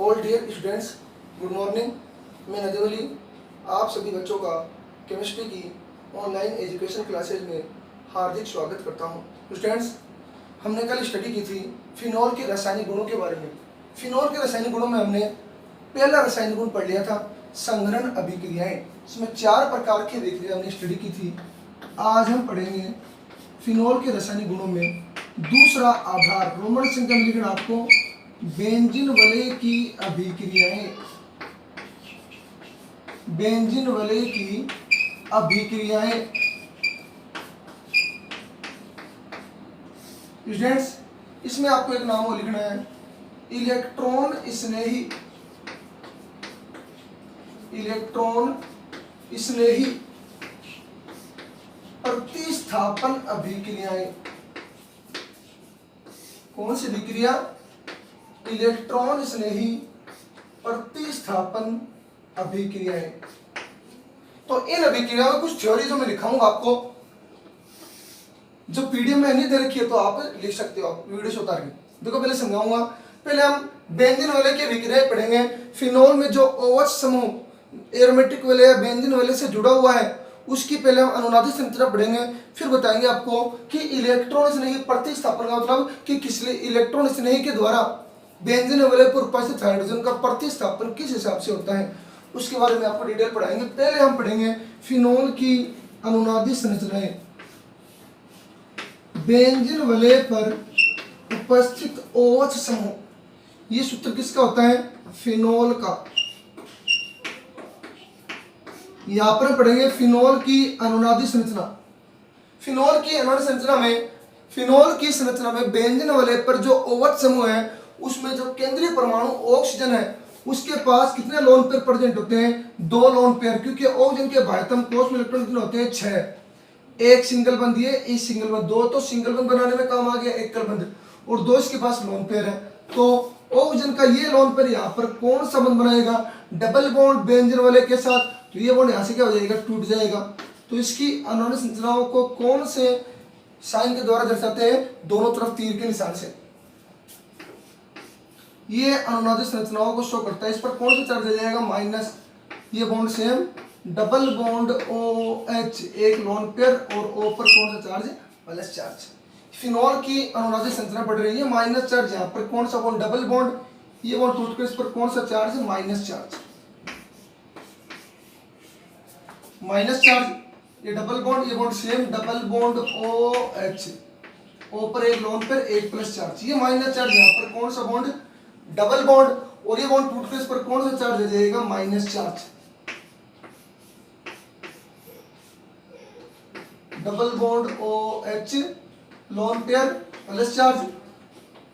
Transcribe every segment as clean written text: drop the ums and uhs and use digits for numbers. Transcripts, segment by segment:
All dear students, good morning. मैं नदीम अली आप सभी बच्चों का केमिस्ट्री की ऑनलाइन एजुकेशन क्लासेज में हार्दिक स्वागत करता हूं। स्टूडेंट्स, हमने कल स्टडी की थी फिनॉल के रासायनिक गुणों के बारे में। फिनॉल के रासायनिक गुणों में हमने पहला रासायनिक गुण पढ़ लिया था, संघनन अभिक्रियाएं। इसमें 4 प्रकार की अभिक्रिया हमने स्टडी की थी। आज हम पढ़ेंगे फिनॉल के रासायनिक गुणों में दूसरा आधार, रोमन संख्या में लिखना आपको, बेंजीन वलय की अभिक्रियाएं। बेंजीन वलय की अभिक्रियाएं। स्टूडेंट्स, इसमें आपको एक नाम और लिखना है, इलेक्ट्रॉन स्नेही। इलेक्ट्रॉन स्नेही प्रतिस्थापन अभिक्रियाएं। कौन सी अभिक्रिया? इलेक्ट्रॉन स्नेही प्रतिस्थापन अभिक्रियाएं। तो इन अभिक्रियाओं में कुछ थ्योरी जो मैं लिखाऊंगा आपको, जो पीडीएफ में नहीं दे रखी है तो आप लिख सकते हो, आप वीडियो से उतार के देखो। पहले समझाऊंगा। पहले हम बेंजीन वलय की अभिक्रियाएं पढ़ेंगे। फिनॉल में जो OH समूह एरोमेटिक वलय या बेंजीन वलय से जुड़ा हुआ है उसकी पहले हम अनुनादी संरचना पढ़ेंगे, फिर बताएंगे आपको कि इलेक्ट्रॉन स्नेही प्रतिस्थापन का मतलब कि किस इलेक्ट्रॉन स्नेही के द्वारा बेंजीन वलय पर उपस्थित हाइड्रोजन का प्रतिस्थापन किस हिसाब से होता है, उसके बारे में आपको डिटेल पढ़ाएंगे। पहले हम पढ़ेंगे फिनॉल की अनुनादी संरचनाएं। बेंजीन वलय पर उपस्थित OH समूह, ये सूत्र किसका होता है? फिनॉल का। यहां पर पढ़ेंगे फिनॉल की अनुनादी संरचना। फिनॉल की अनुनादी संरचना में, फिनॉल की संरचना में बेंजीन वलय पर जो OH समूह है उसमें जो केंद्रीय परमाणु ऑक्सीजन है उसके पास कितने लोन पेयर प्रेजेंट होते हैं? 2 लोन पेयर, क्योंकि ऑक्सीजन के बाह्यतम कोश में इलेक्ट्रॉन कितने होते हैं? 6। एक सिंगल बंद, ये एक सिंगल बंद, 2 तो सिंगल बंद बनाने में काम आ गया, एकल बंद, और 2 इसके पास लोन पेयर है। तो ऑक्सीजन का ये लोन पेयर यहाँ पर कौन सा बंद बनाएगा? डबल बॉन्ड बेंजीन वलय के साथ। तो ये बॉन्ड यहाँ से क्या हो जाएगा? टूट जाएगा। तो इसकी अनुनादी संरचनाओं को कौन से साइन के द्वारा दर्शाते हैं? दोनों तरफ तीर के निशान से। ये अनुनादी संरचनाओं को शो करता है। इस पर कौन सा चार्ज आ जाएगा? माइनस। ये bond same, double bond OH एक लोन पेयर, और O पर कौन सा चार्ज? Plus charge. फिनॉल की अनुनादी संरचना पढ़ रही है, माइनस चार्ज। यहाँ पर कौन सा बॉन्ड? डबल बॉन्ड, ये बॉन्ड टूट कर इस पर कौन सा charge? Minus charge. Minus charge, ये डबल बॉन्ड, ये bond same, double bond OH, O पर एक लोन पेयर, एक प्लस चार्ज। ये माइनस चार्ज। यहाँ पर कौन सा बॉन्ड? डबल बॉन्ड, और ये बॉन्ड टूट कर इस पर कौन सा चार्ज आ जाएगा? Minus charge. Double bond OH lone pair plus charge,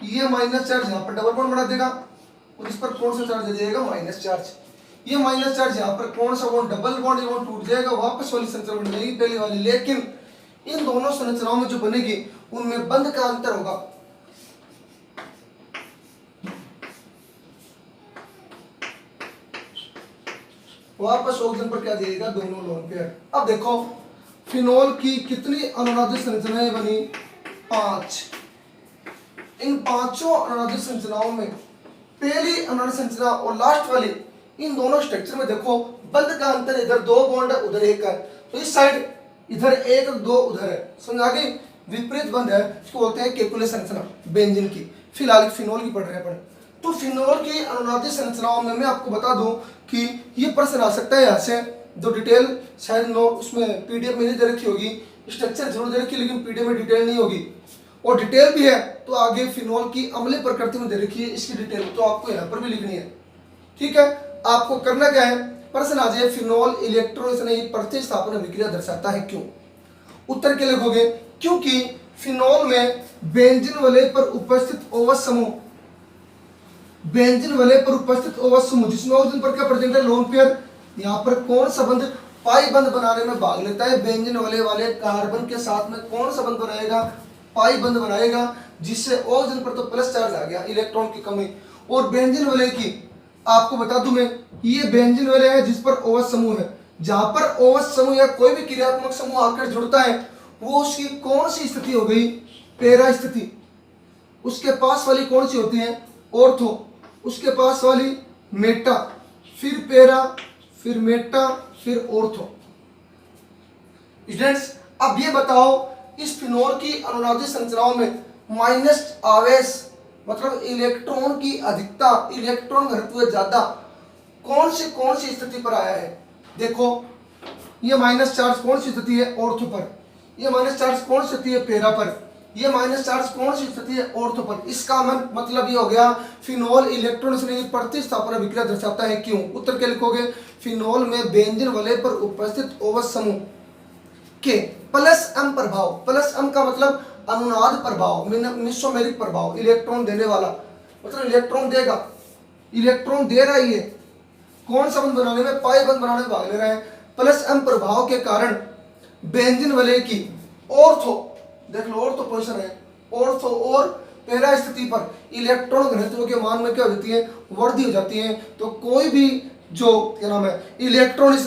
ये माइनस चार्ज यहाँ पर डबल बॉन्ड बना देगा, और इस पर कौन सा चार्ज आ जाएगा? Minus charge. ये माइनस चार्ज यहाँ पर कौन सा बॉन्ड? डबल बॉन्ड, ये बॉन्ड टूट जाएगा, वापस वाली संरचना बन जाएगी पहले वाली। लेकिन इन दोनों संरचनाओं में जो बनेगी उनमें बंध का अंतर होगा। वापस ऑक्सीजन पर क्या देगा? दोनों लोन पेयर। अब देखो फिनॉल की कितनी अनुनादी संरचनाएं बनी? 5। इन 5 अनुनादी संरचनाओं में पहली अनुनादी संरचना और लास्ट वाली, इन दोनों स्ट्रक्चर में देखो बंध का अंतर, इधर 2 बॉन्ड है, उधर 1 है। तो इस साइड इधर 1 2 उधर है, समझ आ गई? विपरीत बंध है, इसको बोलते हैं केकुलर संरचना बेंजीन की। फिलहाल फिनॉल की पढ़ रहे हैं अपन। तो फिनॉल की अनुनादी संरचनाओं में मैं आपको बता दूं कि ये प्रश्न आ सकता है यहाँ से, जो डिटेल शायद नो उसमें पीडीएफ में नहीं दे रखी होगी, स्ट्रक्चर जरूर दे रखी है लेकिन पीडीएफ में डिटेल नहीं होगी, और डिटेल भी है तो आगे फिनॉल की अम्लीय प्रकृति में दे रखी है, इसकी डिटेल तो आपको यहाँ पर भी लिखनी है। ठीक है, आपको करना क्या है? प्रश्न आ जाए फिनॉल इलेक्ट्रॉन स्नेही प्रतिस्थापन अभिक्रिया दर्शाता है, क्यों? उत्तर के लिखोगे क्योंकि फिनॉल में बेंजीन वलय पर उपस्थित OH समूह, बेंजीन वलय पर उपस्थित OH समूह जिसमें ऑक्सीजन पर क्या प्रेजेंट है? Lone pair. यहाँ पर कौन सा बंध पाई बंध बनाने में भाग लेता है? बेंजीन वलय वाले कार्बन के साथ में कौन सा बंध बनाएगा? पाई बंध बनाएगा, जिससे ऑक्सीजन पर तो प्लस चार्ज आ गया, इलेक्ट्रॉन की कमी। और बेंजीन वलय की आपको बता दूं मैं, ये बेंजीन वलय है जिस पर OH समूह है। जहां पर OH समूह या कोई भी क्रियात्मक समूह आकर जुड़ता है वो उसकी कौन सी स्थिति हो गई? पैरा स्थिति। उसके पास वाली कौन सी होती है? ऑर्थो। उसके पास वाली मेटा, फिर पेरा, फिर मेटा, फिर ऑर्थो। स्टूडेंट्स अब ये बताओ इस फिनोल की अनुनादी संरचनाओं में माइनस आवेश मतलब इलेक्ट्रॉन की अधिकता, इलेक्ट्रॉन घनत्व ज्यादा कौन सी स्थिति पर आया है। देखो ये माइनस चार्ज कौन सी स्थिति है, ऑर्थो पर। ये माइनस चार्ज कौन सी स्थिति है, पेरा पर। ये माइनस चार्ज कौन सी स्थिति है, ऑर्थो पर। इसका मतलब ये हो गया फिनोल इलेक्ट्रॉन से नहीं प्रतिस्थापन अभिक्रिया दर्शाता है। क्यों? उत्तर क्या लिखोगे, फिनोल में बेंजीन वलय पर उपस्थित ओवस समूह के प्लस एम प्रभाव। प्लस एम का मतलब अनुनाद प्रभाव, मिसोमेरिक प्रभाव, इलेक्ट्रॉन देने वाला मतलब इलेक्ट्रॉन देगा, इलेक्ट्रॉन दे रहा है। कौन सा बंध बनाने में, पाई बंध बनाने में भाग ले रहा है। प्लस एम प्रभाव के कारण बेंजीन वलय की ऑर्थो, देख लो ऑर्थो पोजीशन है, ऑर्थो और पैरा स्थिति पर इलेक्ट्रॉन घनत्व के मान में क्या हो जाती है, वृद्धि हो जाती है। तो कोई भी जो क्या नाम है इलेक्ट्रॉन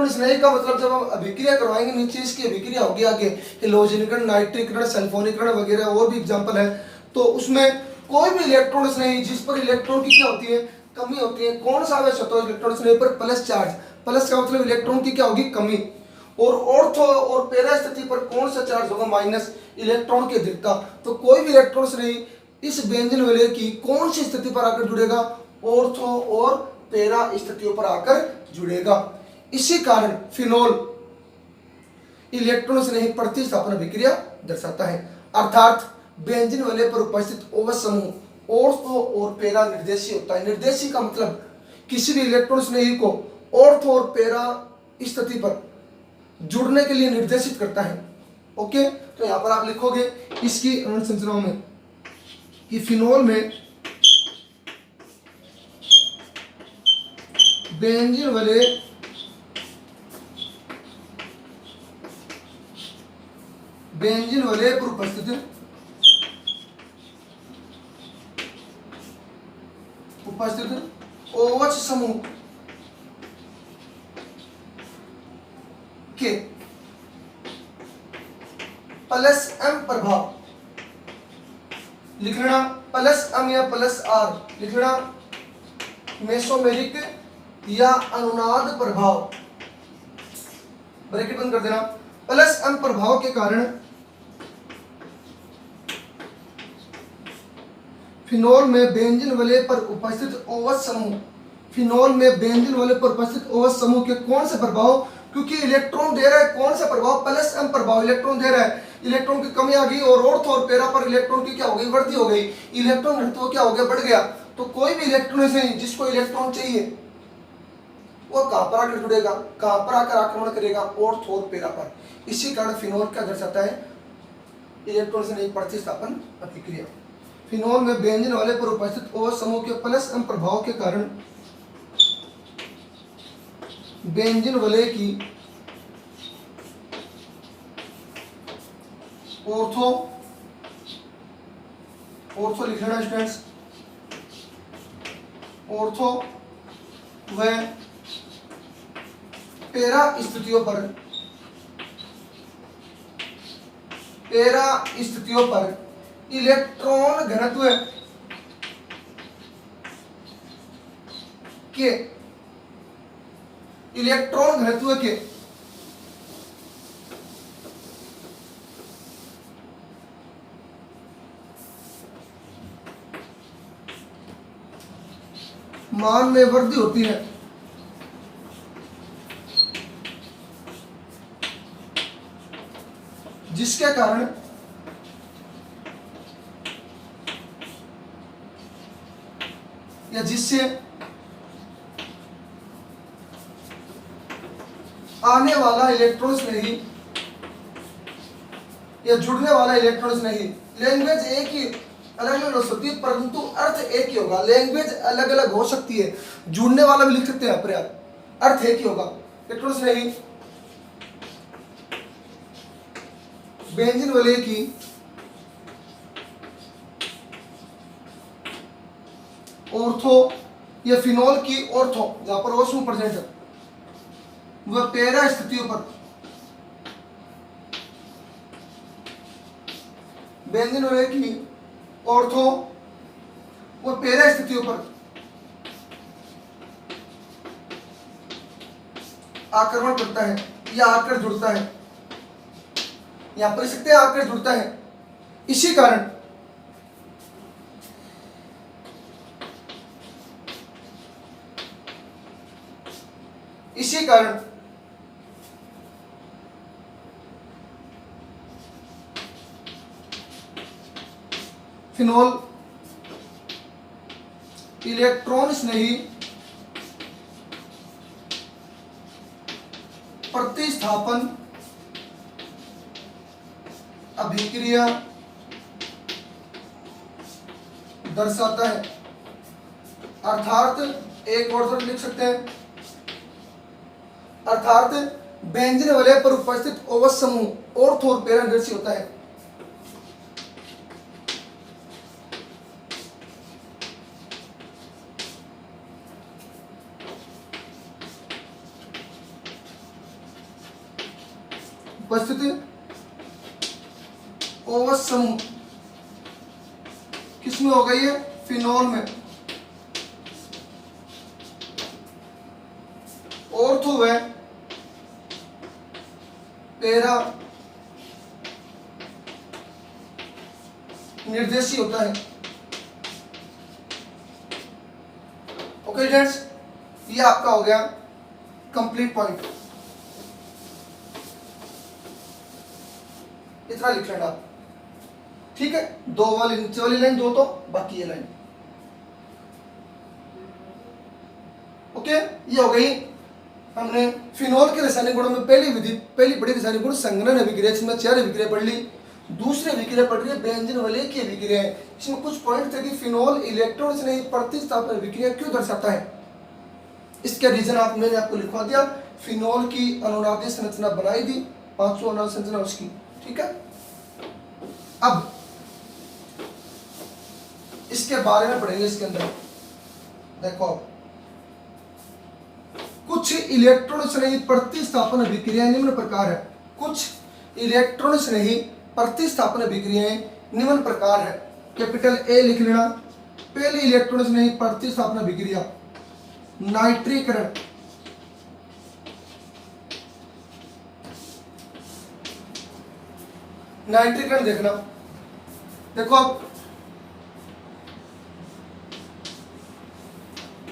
स्नेही का मतलब जब हम अभिक्रिया करवाएंगे नीचे इसकी अभिक्रिया होगी आगे हेलोजनीकरण, नाइट्रीकरण, सल्फोनीकरण वगैरह और भी एग्जांपल है। तो उसमें कोई भी इलेक्ट्रॉन स्नेही जिस पर इलेक्ट्रॉन की क्या होती है, कमी होती है। कौन सा आवेश होता है इलेक्ट्रॉन स्नेही पर, प्लस चार्ज। प्लस का मतलब इलेक्ट्रॉन की क्या होगी, कमी। और ऑर्थो और पैरा स्थिति पर कौन सा चार्ज होगा, माइनस, इलेक्ट्रॉन की अधिकता। तो कोई भी इलेक्ट्रॉन स्नेही इस बेंजीन वलय की कौन सी स्थिति पर आकर जुड़ेगा, ऑर्थो और पैरा स्थितियों पर आकर जुड़ेगा। इसी कारण फिनोल इलेक्ट्रॉन स्नेही प्रतिस्थापन अभिक्रिया दर्शाता है। अर्थात बेंजीन वलय पर उपस्थित ओवस समूह ऑर्थो और पैरा निर्देशी होता है। निर्देशी का मतलब किसी भी इलेक्ट्रॉन स्नेही को ऑर्थो और पैरा स्थिति पर जुड़ने के लिए निर्देशित करता है। ओके, तो यहां पर आप लिखोगे इसकी संरचनाओं में कि फिनोल में बेंजीन वलय पर उपस्थित ओवच समूह के प्लस एम प्रभाव लिखना, प्लस एम या प्लस आर लिखना, मेसोमेरिक या अनुनाद प्रभाव, ब्रैकेट बंद कर देना। प्लस एम प्रभाव के कारण फिनोल में बेंजीन वलय पर उपस्थित ओवस समूह, फिनोल में बेंजीन वलय पर उपस्थित ओवस समूह के कौन से प्रभाव, क्योंकि इलेक्ट्रॉन दे रहा है, कौन सा प्रभाव, प्लस एम प्रभाव, इलेक्ट्रॉन दे रहा है, इलेक्ट्रॉन की कमी आ गई और ऑर्थो और पैरा पर इलेक्ट्रॉन की क्या हो गई, वृद्धि हो गई, इलेक्ट्रॉन घनत्व क्या हो गया, बढ़ गया। तो कोई भी इलेक्ट्रॉन से जिसको इलेक्ट्रॉन चाहिए वो कहां पर आकर जुड़ेगा, कहां पर आकर आक्रमण करेगा, ऑर्थो और पैरा पर। इसी कारण फिनोल क्या दर्शाता है, इलेक्ट्रॉन से नहीं प्रतिस्थापन अभिक्रिया। फिनोल में बेंजीन वलय पर उपस्थित ओवस समूह के प्लस एम प्रभाव के कारण बेंजीन वलय की ऑर्थो लिखना स्टूडेंट्स, ऑर्थो व पैरा स्थितियों पर इलेक्ट्रॉन घनत्व के मान में वृद्धि होती है। जिसके कारण या जिससे आने वाला इलेक्ट्रॉन्स नहीं या जुड़ने वाला इलेक्ट्रॉन्स नहीं, लैंग्वेज एक ही अलग अलग हो सकती है परंतु अर्थ एक ही होगा। लैंग्वेज अलग अलग हो सकती है, जुड़ने वाला भी लिख सकते हैं पर अर्थ एक ही होगा। इलेक्ट्रॉन्स नहीं बेंजीन वलय की ऑर्थो या फिनोल की ऑर्थो जहां पर ओसमो प्रेजेंट है वह पैरा स्थितियों पर बेंजीन वलय की ऑर्थो वो पैरा स्थितियों पर आक्रमण करता है या आकर जुड़ता है। यहां पर सकते हैं आकर जुड़ता है। इसी कारण फिनोल इलेक्ट्रॉन स्नेही प्रतिस्थापन अभिक्रिया दर्शाता है। अर्थात एक और तरफ लिख सकते हैं, अर्थात बेंजीन वलय पर उपस्थित ओवस समूह ऑर्थो और पैरा निर्देशी होता है। उपस्थित ओवस समूह किसमें हो गई है? फिनोल में। ऑर्थो व पैरा निर्देशी होता है। ओके फ्रेंड्स, ये आपका हो गया कंप्लीट पॉइंट। इतना लिख लेना आप, ठीक है। दो वाली नीचे वाली लाइन, दो तो बाकी ये लाइन। ओके, ये हो गई हमने फिनोल के रासायनिक गुणों में पहली बड़ी रासायनिक गुण संघनन अभिक्रिया, जिसमें 4 अभिक्रिया पढ़ ली। दूसरी अभिक्रिया पढ़ रही है बेंजीन वलय की अभिक्रिया। इसमें कुछ पॉइंट थे कि फिनोल इलेक्ट्रॉन से नहीं प्रतिस्थापन अभिक्रिया क्यों दर्शाता है। इसका रीजन मैंने आपको लिखवा दिया। फिनोल की अनुनादी संरचना बनाई दी, 500 अनुनादी संरचना उसकी, ठीक है। अब इसके बारे में पढ़ेंगे। इसके अंदर देखो, कुछ इलेक्ट्रॉन स्नेही प्रतिस्थापन अभिक्रियाएं निम्न प्रकार है। कुछ इलेक्ट्रॉन स्नेही प्रतिस्थापन अभिक्रियाएं निम्न प्रकार है। कैपिटल ए लिख लेना। पहली इलेक्ट्रॉन स्नेही प्रतिस्थापन अभिक्रिया नाइट्रीकरण। नाइट्रीकरण देखना, देखो आप,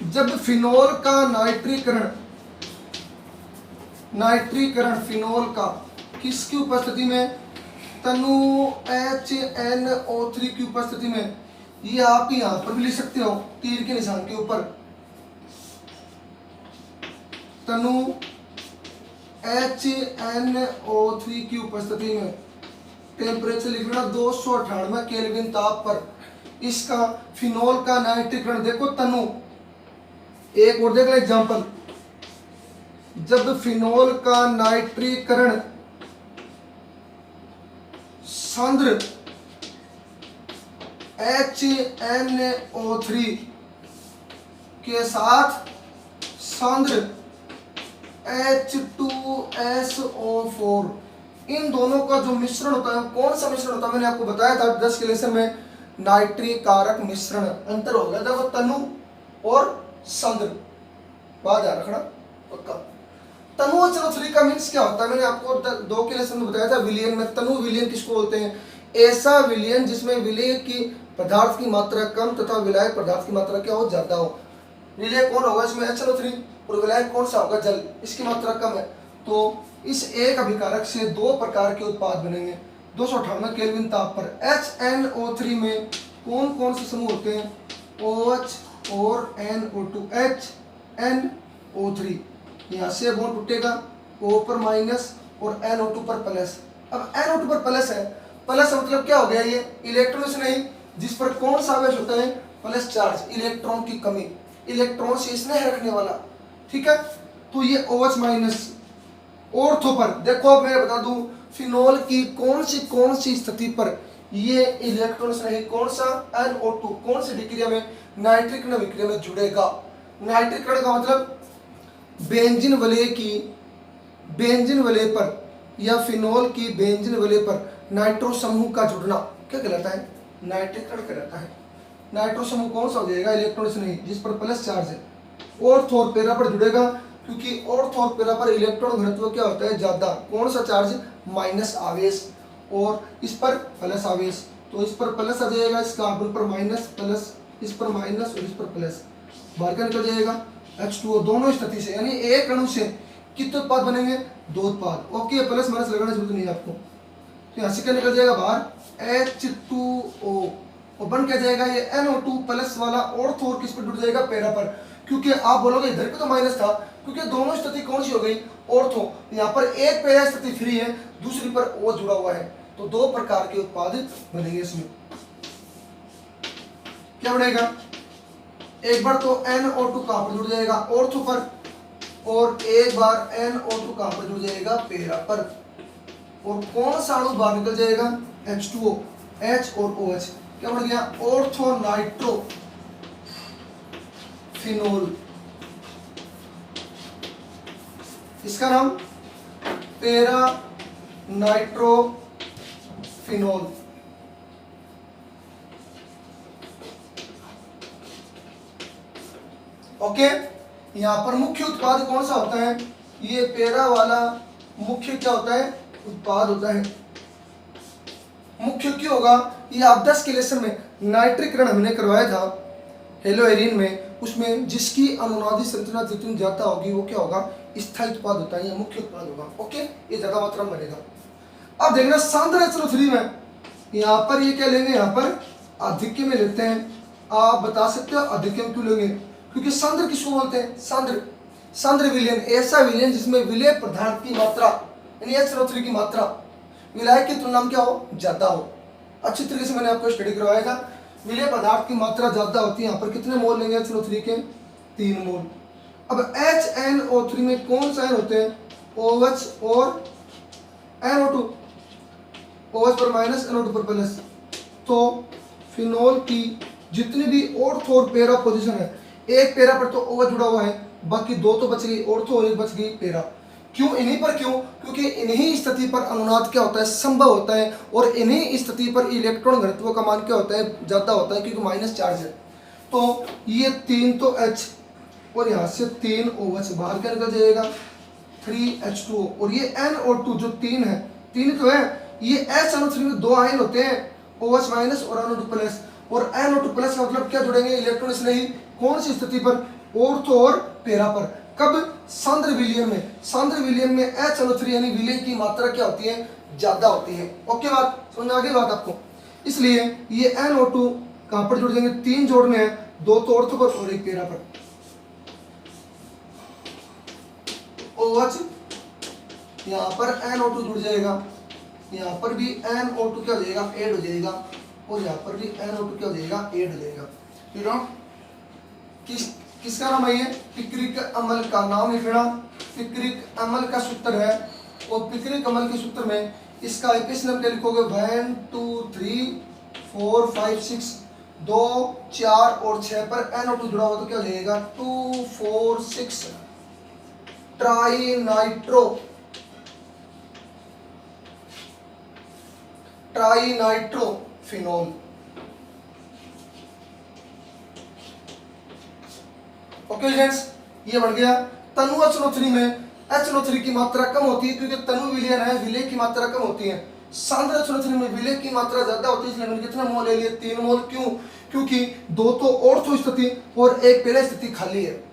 जब फिनोल का नाइट्रीकरण फिनोल का किसकी उपस्थिति में? तनु HNO3 की उपस्थिति में। ये आप यहां पर भी लिख सकते हो तीर के निशान के ऊपर। तनु HNO3 की उपस्थिति में टेम्परेचर लिखना 298 केल्विन ताप पर। इसका फिनोल का नाइट्रीकरण देखो, तनु। एक और देख लो एग्जांपल, जब फिनोल का नाइट्रीकरण सांद्र HNO3 के साथ सांद्र H2SO4, इन दोनों का जो मिश्रण होता है, कौन सा मिश्रण होता है? मैंने आपको बताया था 10 के लेसन में, नाइट्रिक कारक मिश्रण। अंतर हो गया देखो, तनु और सांद्र, बात याद रखना पक्का। तनु HNO3 का मीन्स क्या होता है? मैंने आपको 2 के लेसन में बताया था विलयन में। तनु विलयन किसको बोलते हैं? ऐसा विलयन जिसमें विलय की पदार्थ की मात्रा कम तथा विलायक पदार्थ की मात्रा क्या हो? ज्यादा हो। विलय कौन होगा इसमें? HNO3। और विलायक कौन सा होगा? जल। इसकी मात्रा कम है। तो इस एक अभिकारक से 2 प्रकार के उत्पाद बनेंगे 298 केल्विन ताप पर। HNO3 में कौन कौन से समूह होते हैं? OH और NO2। HNO3 यहाँ से बॉन्ड टूटेगा, O पर माइनस और NO2 पर प्लस। अब NO2 पर प्लस है, प्लस मतलब क्या हो गया? ये इलेक्ट्रॉन से नहीं, जिस पर कौन सा आवेश होता है? प्लस चार्ज, इलेक्ट्रॉन की कमी, इलेक्ट्रॉन से स्नेह रखने वाला, ठीक है। तो ये OH माइनस। ऑर्थो पर देखो, मैं बता दूं फिनोल की कौन सी स्थिति पर ये इलेक्ट्रॉन स्नेही कौन सा? NO2 कौन सी विक्रिया में? नाइट्रीकरण विक्रिया में जुड़ेगा। नाइट्रीकरण का मतलब बेंजीन वलय पर या फिनोल की बेंजीन वलय पर नाइट्रो समूह का जुड़ना क्या कहलाता है? नाइट्रीकरण कहलाता है। नाइट्रो समूह कौन सा हो जाएगा, इलेक्ट्रॉन से नहीं, जिस पर प्लस चार्ज है, ऑर्थ और पैरा पर जुड़ेगा, क्योंकि ऑर्थ और पैरा पर इलेक्ट्रॉन घनत्व क्या होता है, ज्यादा। कौन सा चार्ज, माइनस आवेश, और इस पर प्लस आवेश, तो इस पर प्लस आ जाएगा, इस कार्बन पर माइनस, प्लस, इस पर माइनस और इस पर प्लस, बाहर का निकल जाएगा H2O दोनों स्थिति से, यानी एक अणु से कितने उत्पाद बनेंगे, 2 उत्पाद। ओके, प्लस माइनस लगाने की जरूरत नहीं है आपको, तो यहाँ से क्या निकल जाएगा बाहर, H2O, और बन क्या जाएगा ये NO2 प्लस वाला ऑर्थ और किस पर जुड़ जाएगा, पैरा पर, क्योंकि आप बोलोगे इधर पे तो माइनस था, क्योंकि दोनों स्थिति कौन सी हो गई, ऑर्थो, यहाँ पर एक पैरा स्थिति फ्री है, दूसरी पर O जुड़ा हुआ है, तो 2 प्रकार के उत्पाद बनेंगे इसमें। क्या बनेगा, एक बार तो NO2 कहां पर जुड़ जाएगा, ऑर्थो पर, और एक बार NO2 कहां पर जुड़ जाएगा, पैरा पर, और कौन सा अणु बाहर निकल जाएगा, H2O, H और OH, क्या बन गया, ऑर्थो नाइट्रो फिनोल, इसका नाम पैरा नाइट्रो फिनोल। ओके, यहाँ पर मुख्य उत्पाद कौन सा होता है, ये पैरा वाला मुख्य क्या होता है, उत्पाद होता है। मुख्य क्यों होगा, ये आप 10 के लेसन में नाइट्रीकरण हमने करवाया था हेलोएरिन में, उसमें जिसकी अनुनादी संरचना जितनी ज्यादा होगी वो क्या होगा, स्थायी उत्पाद होता है, ये मुख्य उत्पाद होगा। ओके, ये ज्यादा मात्रा में बनेगा। अब देखना सांद्र HNO3 में, यहाँ पर ये क्या लेंगे, यहाँ पर आधिक्य में लेते हैं। आप बता सकते हो आधिक्य में क्यों लेंगे, क्योंकि सांद्र किसको बोलते हैं, सांद्र विलयन, ऐसा विलयन जिसमें विलय पदार्थ की मात्रा यानी HNO3 की मात्रा विलायक की तुलना में क्या हो, ज्यादा हो। अच्छी तरीके से मैंने आपको स्टडी करवाया था, विलय पदार्थ की मात्रा ज्यादा होती है। यहाँ पर कितने मोल लेंगे HNO3 के, 3 मोल। अब HNO3 में कौन सा आयन होते हैं, OH और NO2, OH पर माइनस, NO2 पर प्लस, तो फिनोल की जितनी भी ऑर्थो और पैरा पोजीशन है, एक पैरा पर तो OH जुड़ा हुआ है, बाकी 2 तो बच गई ऑर्थो और एक बच गई पैरा। क्यों, इन्हीं पर क्यों, क्योंकि इन्हीं स्थिति पर अनुनाद क्या होता है, संभव होता है, और इन्हीं स्थिति पर इलेक्ट्रॉन घनत्व का मान क्या होता है, ज्यादा होता है, क्योंकि माइनस चार्ज है। तो ये 3 तो H और यहाँ से 3 OH बाहर क्या निकल जाएगा, 3H2O, और ये NO2 जो 3 है, 3 तो है, ये HNO3 में 2 आयन होते हैं, OH माइनस और NO2 प्लस, और NO2 प्लस का मतलब क्या जुड़ेंगे, इलेक्ट्रॉन से नहीं, कौन सी स्थिति पर, ऑर्थो और पैरा पर। कब, सांद्र विलयन में, सांद्र विलयन में HNO3 यानी विलय की मात्रा क्या होती है, ज्यादा होती है। ओके, बात समझ में आ गई बात आपको। इसलिए ये NO2 कहां पर जुड़ जाएंगे, 3 जोड़ने हैं, 2 तो ऑर्थो पर और 1 पैरा पर। OH यहाँ पर NO2 जुड़ जाएगा, यहाँ पर भी NO2 क्या हो जाएगा, ऐड हो जाएगा, और यहाँ पर भी NO2 क्या हो जाएगा, ऐड हो जाएगा। यू नो किसका नाम है, ये पिक्रिक अम्ल का नाम लिखना। पिक्रिक अम्ल का सूत्र है, और पिक्रिक अम्ल के सूत्र में इसका एपिस नंबर क्या लिखोगे, 1 2 3 4 5 6, 2 4 और 6 पर NO2 जुड़ा हुआ, तो क्या हो जाएगा, 2 4 6 ट्राइनाइट्रोफिनोल। ओके फ्रेंड्स, ये बढ़ गया। तनु HNO3 में HNO3 की मात्रा कम होती है, क्योंकि तनु विलयन है, विलय की मात्रा कम होती है। सांद्र HNO3 में विलय की मात्रा ज्यादा होती है, इसलिए मैंने कितना मोल ले लिए, 3 मोल। क्यों, क्योंकि 2 तो ऑर्थो स्थिति और 1 पैरा स्थिति खाली है।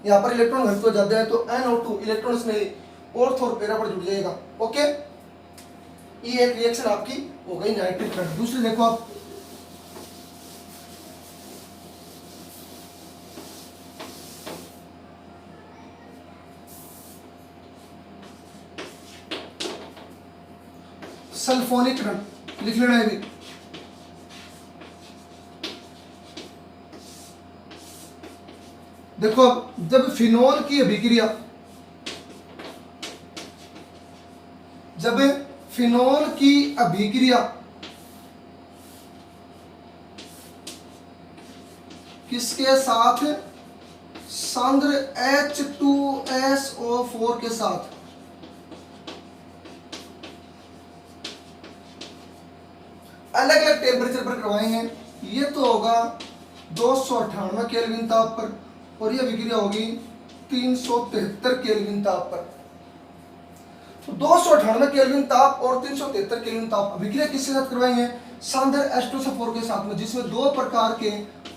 यहाँ पर इलेक्ट्रॉन घनत्व ज्यादा है, तो NO2 इलेक्ट्रॉन नहीं, ऑर्थो और पैरा पर जुड़ जाएगा। ओके, ये एक रिएक्शन आपकी हो गई नाइट्रीकरण। दूसरी देखो आप, सल्फोनीकरण, लिख लेना है भी। देखो अब, जब फिनोल की अभिक्रिया, जब फिनोल की अभिक्रिया किसके साथ, सांद्र H2SO4 के साथ, अलग अलग टेम्परेचर पर करवाएंगे, ये तो होगा 298 केल्विन ताप पर, और ये अभिक्रिया होगी 373 केल्विन ताप पर। तो 298 केल्विन ताप और 373 केल्विन ताप अभिक्रिया किसके साथ करवाएंगे? सांद्र H2SO4 के साथ में, जिसमें दो प्रकार के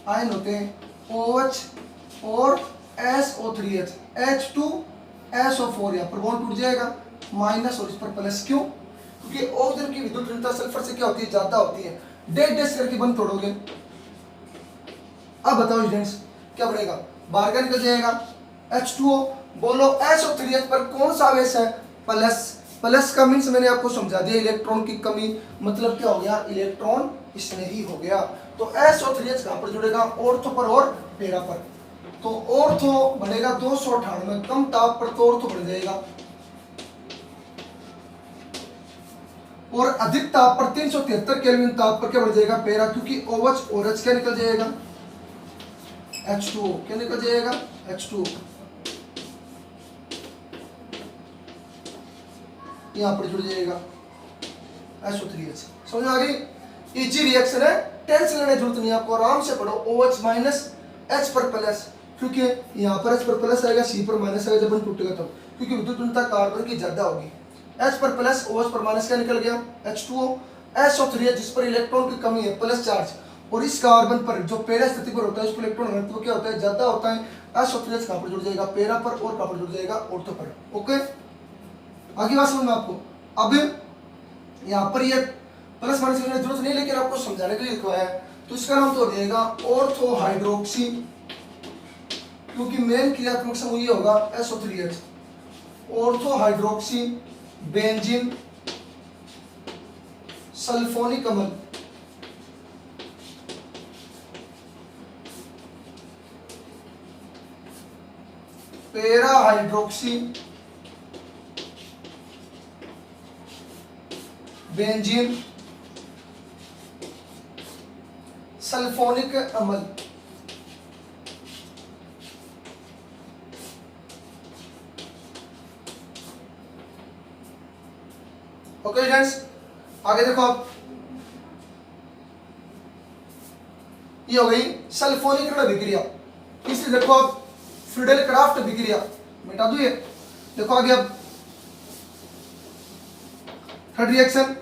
आयन होते हैं, OH और SO3H। H2SO4 यहाँ पर बॉन्ड टूट जाएगा माइनस और इस पर प्लस। क्यों? क्योंकि ऑक्सीजन की विद्युत ऋणता सल्फर से क्या होती है? ज्यादा होती है। डेट डेस करके बंद तोड़ोगे। अब बताओ स्टूडेंट्स क्या बनेगा? बाहर का निकल जाएगा H2O। बोलो SO3H पर कौन सा आवेश है? प्लस। प्लस का मीन्स मैंने आपको समझा दिया, इलेक्ट्रॉन की कमी, मतलब क्या हो गया? इलेक्ट्रॉन स्नेही हो गया। तो SO3H कहां पर जुड़ेगा? ऑर्थो पर और पैरा पर। तो ऑर्थो बनेगा 298 कम ताप पर, तो ऑर्थो बढ़ जाएगा, और अधिक ताप पर 373 केल्विन ताप पर क्या बढ़ जाएगा? पैरा। क्योंकि OH और H क्या निकल जाएगा? H2O। क्या निकल जाएगा? H2O। यहां पर जुड़ जाएगा SO3H। समझ आ गई? इजी रिएक्शन है, टेंशन लेने जरूरत नहीं, आपको आराम से पढ़ो। OH माइनस H पर प्लस, क्योंकि यहाँ पर H पर प्लस आएगा, C पर माइनस आएगा जब बंद टूटेगा तब, क्योंकि विद्युत ऋणता कार्बन की ज्यादा होगी। H पर प्लस, OH पर माइनस, क्या निकल गया? H2O। SO3H जिस पर इलेक्ट्रॉन की कमी है, प्लस चार्ज, और इस कार्बन पर जो पैरा स्थिति पर होता है उस पर इलेक्ट्रॉन घनत्व क्या होता है? ज्यादा होता है। SO3H कहां पर जुड़ जाएगा? पैरा पर, और कहां पर जुड़ जाएगा? ऑर्थो पर। ओके, आगे बात समझ में आपको? अब यहाँ पर ये प्लस माइनस की जरूरत नहीं, लेकिन आपको समझाने के लिए लिखा है, तो इसका नाम तो हो जाएगा ऑर्थो हाइड्रोक्सी, क्योंकि मेन क्रियात्मक समूह ये होगा SO3H। Ortho hydroxy benzene sulphonic अम्ल, पैरा हाइड्रोक्सी बेंजीन सल्फोनिक अम्ल। ओके फ्रेंड्स, आगे देखो आप, ये हो गई सल्फोनिक अभिक्रिया। तीसरी देखो आप, फ्रीडेल क्राफ्ट अभिक्रिया। मिटा दू ये, देखो आगे अब थर्ड रिएक्शन,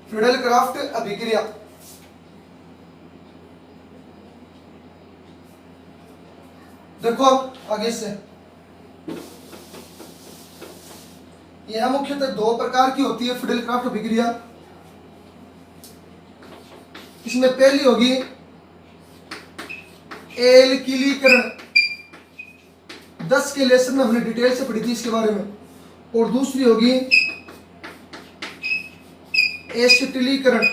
फ्रीडेल क्राफ्ट अभिक्रिया। देखो अब आगे से, यह मुख्यतः दो प्रकार की होती है फ्रीडेल क्राफ्ट अभिक्रिया। इसमें पहली होगी एल्किलीकरण, 10 के लेसन में हमने डिटेल से पढ़ी थी इसके बारे में, और दूसरी होगी एसिटिलीकरण।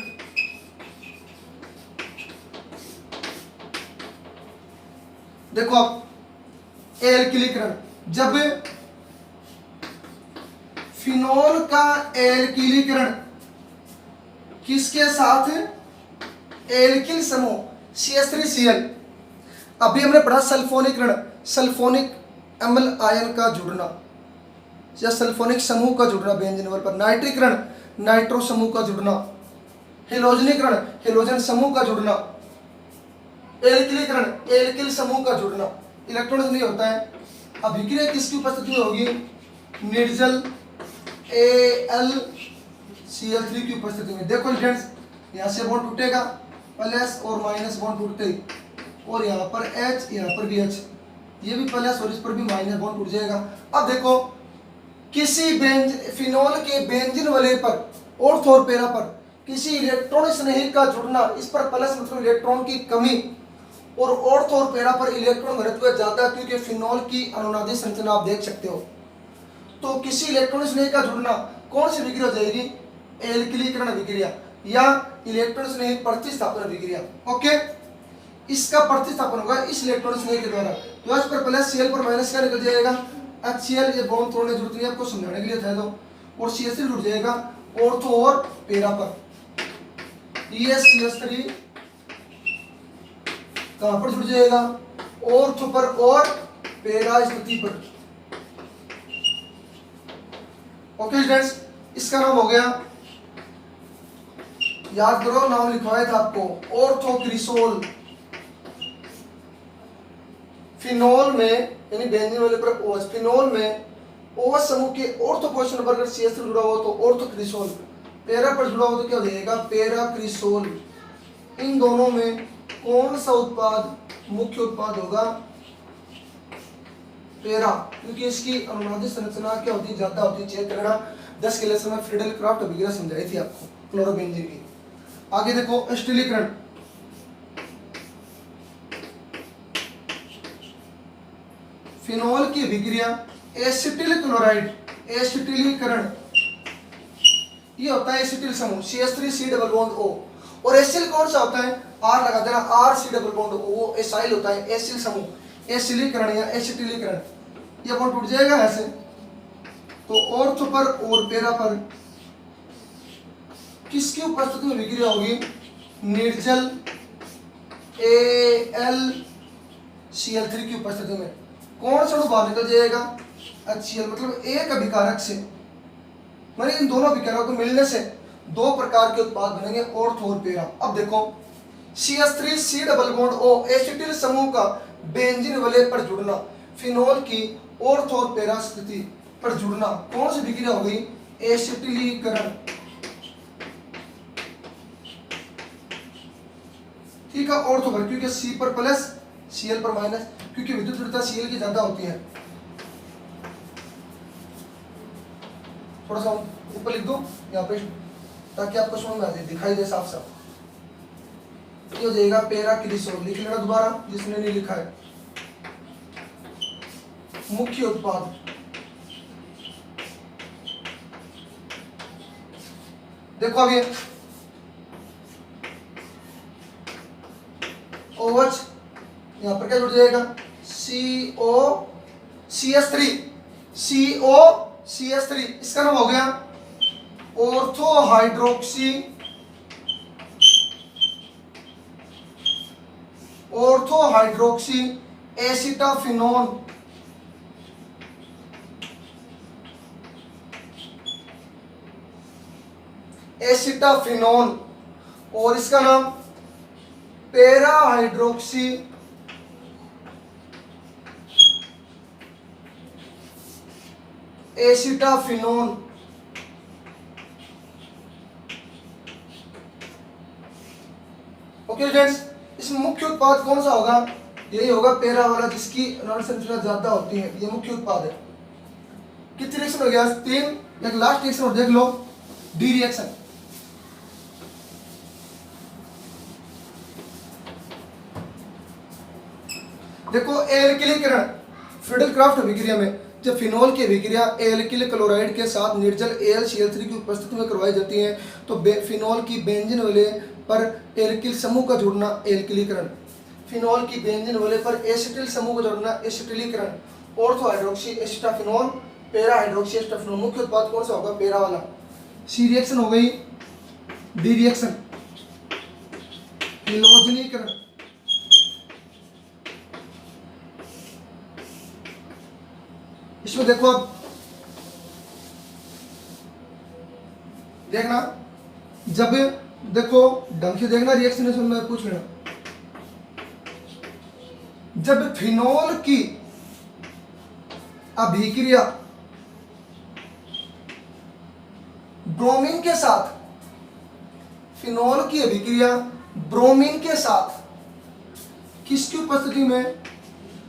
देखो आप, एल्किलीकरण, जब फिनोल का एल्किलीकरण किसके साथ? एल्किल समूह CH3Cl। अभी हमने पढ़ा सल्फोनिकरण, सल्फोनिक अम्ल आयन का जुड़ना या सल्फोनिक समूह का जुड़ना बेंजीन नंबर पर। नाइट्रीकरण, नाइट्रो समूह का जुड़ना। हेलोजनीकरण, हेलोजन समूह का जुड़ना। एल्किलीकरण, एल्किल समूह का जुड़ना। इलेक्ट्रॉन नहीं होता है। अभिक्रिया किसकी उपस्थिति में होगी? निर्जल AlCl3 की उपस्थिति में। देखो फ्रेंड्स, यहाँ से बॉन्ड टूटेगा, प्लस और माइनस बॉन्ड टूटते ही, और यहाँ पर H, यहाँ पर भी H, ये भी प्लस और इस पर भी माइनस बॉन्ड टूट जाएगा। अब देखो, किसी फिनोल के बेंजीन वलय पर ऑर्थो और पैरा पर किसी इलेक्ट्रॉन स्नेही का जुड़ना, इस पर प्लस मतलब इलेक्ट्रॉन की कमी, और ऑर्थो और पैरा पर इलेक्ट्रॉन घनत्व ज्यादा, क्योंकि फिनोल की अनुनादी संरचना आप देख सकते हो। तो किसी इलेक्ट्रॉन स्नेही का जुड़ना कौन सी अभिक्रिया हो जाएगी? एल्किलीकरण अभिक्रिया या इलेक्ट्रॉन स्नेही प्रतिस्थापन अभिक्रिया। ओके, इसका प्रतिस्थापन होगा इस इलेक्ट्रॉन स्नेही के द्वारा। तो H पर प्लस, Cl पर माइनस, क्या निकल जाएगा? HCl। ये बॉन्ड तोड़ने की जरूरत नहीं, आपको समझाने के लिए था। तो और CH3 जुड़ जाएगा ऑर्थो और पैरा पर। CH3 कहां पर जुड़ जाएगा, ऑर्थो पर और पैरा स्थिति पर। ओके स्टूडेंट्स, इसका नाम हो गया, याद करो नाम लिखवाया था आपको, ऑर्थोक्रिसोल। फिनोल में यानी बेंजीन वाले पर OH, फिनोल में OH समूह के ऑर्थो पोजीशन पर अगर CH3 जुड़ा हो तो ऑर्थोक्रिसोल, पैरा पर जुड़ा हो तो क्या हो जाएगा, पैराक्रिसोल। इन दोनों में कौन सा उत्पाद मुख्य उत्पाद होगा, पैरा, क्योंकि इसकी अनुनादित संरचना क्या होती है, ज्यादा होती है। चेक करना, 10 के लेसन में फ्रीडल क्राफ्ट वगैरह समझाई थी आपको क्लोरोबेंजीन की। आगे देखो एसिटिलीकरण, फिनोल की अभिक्रिया एसिटिल क्लोराइड, एसिटिलीकरण, ये होता है एसिटिल समूह CH3 डबल बॉन्ड O, और एसिल कौन सा होता है, R लगा देना, RC डबल बॉन्ड O, वो एसाइल होता है, एसिल समूह, एसिलीकरण या एसिटिलीकरण, ये बॉन्ड टूट जाएगा ऐसे। तो ऑर्थो पर और पैरा पर किसकी उपस्थिति में अभिक्रिया होगी, निर्जल AlCl3 की उपस्थिति में। कौन सा अणु बाहर निकल जाएगा, HCl, मतलब एक अभिकारक से, माने इन दोनों अभिकारकों को मिलने से दो प्रकार के उत्पाद बनेंगे, ऑर्थो और पैरा। अब देखो CH3 double bond O, acetyl समूह का बेंजीन वलय पर जुड़ना, फिनोल की ऑर्थो और पैरा स्थिति पर जुड़ना, कौन सी अभिक्रिया हो गई, एसिटिलीकरण। ठीक है, ऑर्थो पर, क्योंकि C पर प्लस Cl पर माइनस, क्योंकि विद्युत ध्रुवता Cl की ज्यादा होती है। थोड़ा सा ऊपर लिख दो यहाँ पे ताकि आपको समझ में आ जाए, दिखाई दे साफ साफ। ये हो जाएगा पैराक्रिसोल, लिख लेना दोबारा जिसने नहीं लिखा है। मुख्य उत्पाद, देखो अभी OH यहां पर क्या जुड़ जाएगा, CH3, इसका नाम हो गया ऑर्थो हाइड्रोक्सी एसिटाफिनोन, और इसका नाम पैरा हाइड्रोक्सी एसिटाफिनोन। ओके फ्रेंड्स, इसमें मुख्य उत्पाद कौन सा होगा, यही होगा पैरा वाला, जिसकी अनुनादित संरचना ज्यादा होती है, ये मुख्य उत्पाद है। कितने रिएक्शन हो गया, 3। एक लास्ट रिएक्शन और देख लो, डी रिएक्शन। देखो एल्किलीकरण, फ्रीडल क्राफ्ट अभिक्रिया में जब फिनोल की अभिक्रिया एल्किल क्लोराइड के साथ निर्जल AlCl3 की उपस्थिति में करवाई जाती है तो फिनोल की बेंजीन वलय पर एल्किल समूह का जुड़ना एल्किलीकरण, फिनोल की बेंजीन वलय पर एसिटिल समूह का जुड़ना एसिटिलीकरण, ऑर्थो हाइड्रोक्सी एसिटाफिनोन, पैरा हाइड्रोक्सी एसिटाफिनोन। मुख्य उत्पाद कौन सा होगा, पैरा वाला। सी रिएक्शन हो गई, डी रिएक्शन हेलोजनीकरण, इसमें देखो अब देखना, जब देखो ढंग से देखना, रिएक्शन में पूछ लेना, जब फिनोल की अभिक्रिया ब्रोमीन के साथ, फिनोल की अभिक्रिया ब्रोमीन के साथ किसकी उपस्थिति में,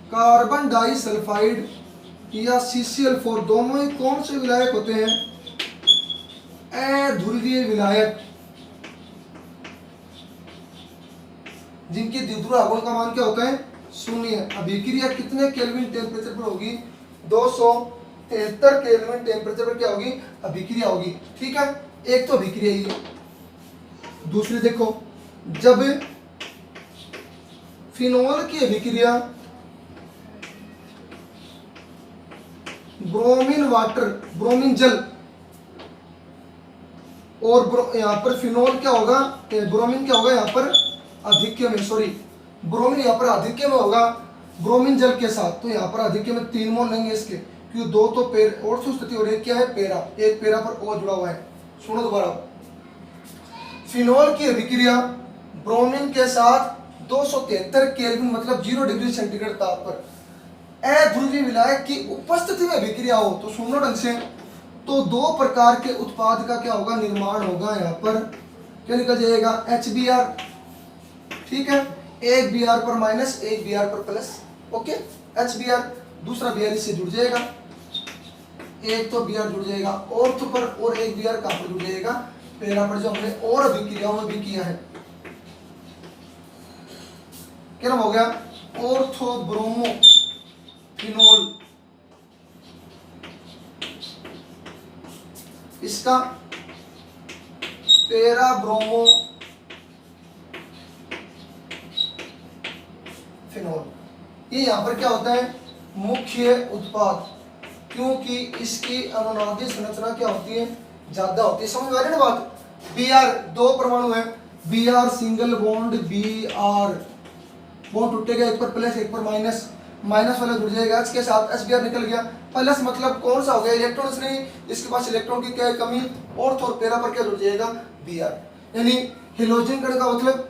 कार्बन डाइसल्फाइड या CCl4, दोनों ही कौन से विलायक होते हैं, अध्रुवीय विलायक, जिनकी द्विध्रुव आघूर्ण का मान क्या होता है, 0। अभिक्रिया कितने केल्विन टेम्परेचर पर होगी, 273 केल्विन टेम्परेचर पर क्या होगी, अभिक्रिया होगी। ठीक है, एक तो अभिक्रिया ही है। दूसरी देखो, जब फिनोल की अभिक्रिया ब्रोमीन वाटर, ब्रोमीन जल, और यहाँ पर फिनोल क्या होगा, ब्रोमीन क्या होगा यहाँ पर, अधिक्य में, सॉरी, ब्रोमीन यहाँ पर आधिक्य में होगा ब्रोमीन जल के साथ, तो यहाँ पर आधिक्य में 3 मोल लेंगे इसके, क्योंकि 2 तो पेर और स्थिति हो रही है क्या है पेरा, एक पेरा पर ओ जुड़ा हुआ है। सुनो दोबारा, फिनोल की अभिक्रिया ब्रोमीन के साथ 273 केल्विन मतलब 0 डिग्री सेंटीग्रेड ताप पर अध्रुवीय विलायक की उपस्थिति में अभिक्रिया हो, तो सुनो ढंग से, तो 2 प्रकार के उत्पाद का क्या होगा निर्माण होगा। यहाँ पर क्या निकल जाएगा HBr, ठीक है, एक Br पर माइनस एक Br पर प्लस, ओके, HBr, दूसरा Br इससे जुड़ जाएगा, एक तो Br जुड़ जाएगा ऑर्थो पर और एक Br कहां पर जुड़ जाएगा पेरा पर, जो हमने और अभिक्रियाओं में भी किया है। क्या नाम हो गया ऑर्थो ब्रोमो फिनोल, इसका पेरा ब्रोमो फिनोल। ये यहाँ पर क्या होता है मुख्य उत्पाद, क्योंकि इसकी अनुनादी संरचना क्या होती है ज्यादा होती है। समझ में आ रही है ना बात। Br 2 परमाणु है, Br single bond, Br bond टूटेगा एक पर प्लस एक पर माइनस, माइनस वाला जुड़ जाएगा H के साथ, HBr निकल गया, प्लस मतलब कौन सा हो गया इलेक्ट्रॉन्स नहीं, इसके पास इलेक्ट्रॉन की क्या है कमी, ऑर्थो और पेरा पर क्या जुड़ जाएगा Br। यानी हेलोजन कण का मतलब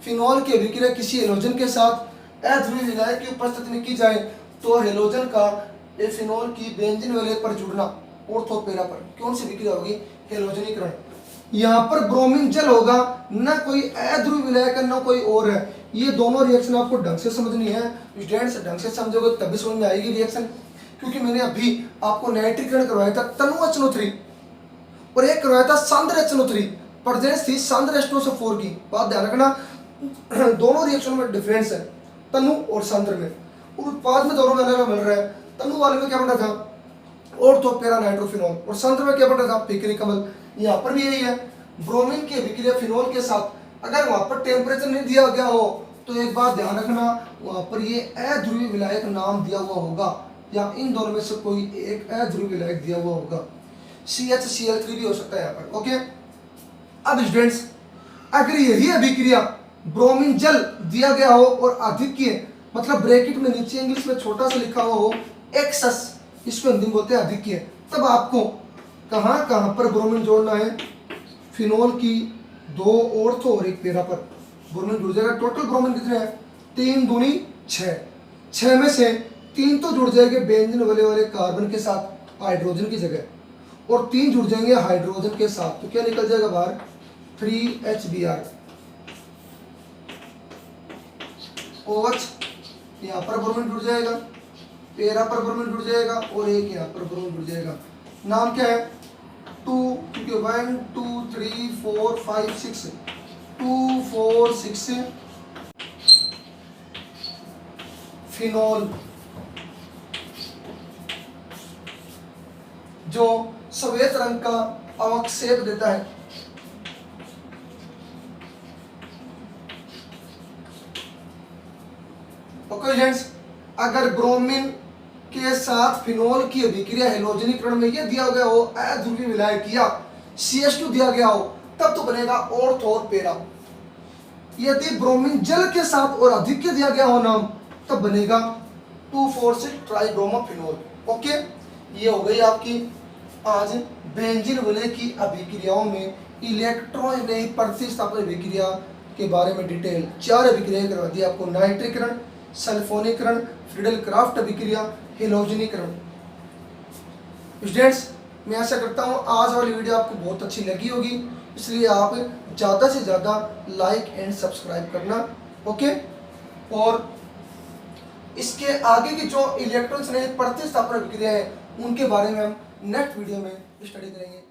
फिनोल की अभिक्रिया किसी हेलोजन के साथ अध्रुवीय विलायक की उपस्थिति में की जाए तो हेलोजन का फिनोल की बेंजीन वाले पर जुड़ना ऑर्थो पेरा पर कौन सी अभिक्रिया होगी हेलोजनीकरण। यहाँ पर ब्रोमीन जल होगा, ना कोई अध्रुवीय विलायक है ना कोई और है। ये दोनों रिएक्शन आपको ढंग से समझनी है, स्टूडेंट्स ढंग से समझोगे तभी समझ में आएगी रिएक्शन। क्योंकि मैंने अभी आपको नाइट्रिकरण करवाया था तनु HNO3 और एक करवाया था सांद्र HNO3, प्रेजेंस थी सांद्र H2SO4 की। बात ध्यान रखना, दोनों रिएक्शन में डिफरेंस है तनु और सांद्र में, उत्पाद में दोनों में अलग मिल रहा है। तनु वाले में क्या बन रहा था ऑर्थो पेरा नाइट्रोफिनोल और सांद्र में क्या बन रहा था पिकरी कमल। यहाँ पर भी यही है, ब्रोमीन की अभिक्रिया फिनोल के साथ अगर वहां पर टेम्परेचर नहीं दिया गया हो तो एक बात ध्यान रखना, वहां पर ये अध्रुवीय विलायक नाम दिया हुआ होगा या इन दोनों में से कोई एक अध्रुवीय विलायक दिया हुआ होगा। CHCl3 भी हो सकता है यहाँ पर, ओके। अब स्टूडेंट्स अगर यही अभिक्रिया ब्रोमीन जल दिया गया हो और आधिक्य मतलब ब्रैकेट में नीचे इंग्लिश में छोटा सा लिखा हुआ हो एक्सस, इसको हिंदी में बोलते हैं आधिक्य, तब आपको कहां कहां पर ब्रोमीन जोड़ना है फिनोल की 2 ऑर्थो और एक पेरा पर ब्रोमीन जुड़ जाएगा। टोटल ब्रोमीन कितने हैं 3 दूनी 6, 6 में से 3 तो जुड़ जाएंगे बेंजीन वाले कार्बन के साथ हाइड्रोजन की जगह और 3 जुड़ जाएंगे हाइड्रोजन के साथ, तो क्या निकल जाएगा बाहर 3HBr। OH यहाँ पर ब्रोमीन जुड़ जाएगा, पेरा पर ब्रोमीन जुड़ जाएगा और एक यहाँ पर ब्रोमीन जुड़ जाएगा। नाम क्या है 2, क्योंकि 1 2 3 4 5 6 2 4 6 फिनोल, जो सफेद रंग का अवक्षेप देता है। ओके फ्रेंड्स, अगर ब्रोमीन के साथ फिनोल की अभिक्रिया हेलोजनीकरण में यह दिया गया हो अध्रुवीय विलायक या CH2 दिया गया हो तब तो बनेगा ऑर्थो और पेरा। यदि ब्रोमीन जल के साथ और आधिक्य दिया गया हो नाम तब बनेगा 2,4,6 ट्राइब्रोमोफिनोल। ओके, ये हो गई आपकी आज बेंजीन विलय की अभिक्रियाओं में इलेक्ट्रॉन प्रतिस्थापन अभिक्रिया के बारे में डिटेल 4 अभिक्रियाएं करवा दी आपको, नाइट्रीकरण, सल्फोनीकरण, फ्रीडल क्राफ्ट अभिक्रिया, हेलोजनीकरण। स्टूडेंट्स, मैं आशा करता हूँ आज वाली वीडियो आपको बहुत अच्छी लगी होगी, इसलिए आप ज़्यादा से ज़्यादा लाइक एंड सब्सक्राइब करना, ओके। और इसके आगे की जो इलेक्ट्रॉन से प्रतिस्थापन अभिक्रिया है उनके बारे में हम नेक्स्ट वीडियो में स्टडी करेंगे।